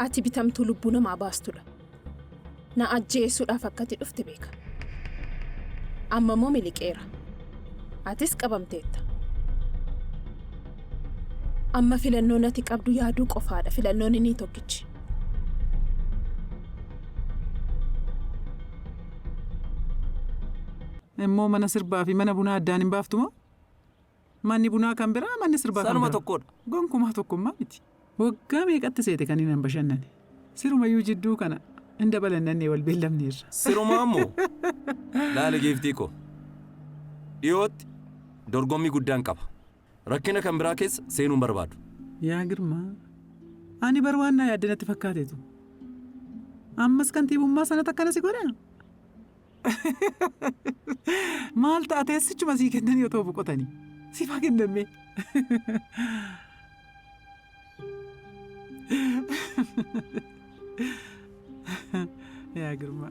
ati bitamtuu lubbuu namaa baastudha. Na ajjeesuudhaaf akkati dhufte beeka. Amma moo miliqeera. Atis qabamteetta. Amma filannoon ati qabdu yaaduu qofaadha. Filannoon inni tokkichi. Immoo mana sirbaa fi mana bunaa addaan hin baaftu moo? Manni bunaa kan biraa manni sirbaa kan biraa. Sanuma tokkodha. Gonkumaa tokkummaa miti. Waggaa meeqatti seete kan hin bashannane. Sirumayyuu jidduu kana hin dabalannee wal beellamneerra. Sirumaa ammoo laala geeftii koo. Dhiyootti dorgommii guddaan qaba. Rakkina kan biraa keessa seenuun barbaadu. Yaa Girmaa, ani barwaannaa yaadde natti fakkaateetu. Ammas kantiibummaa sanatti akkana si godha? Maal ta'a teessichuma sii kennanii otoo boqotanii? Sifaa kenname. Yaa Girmaa.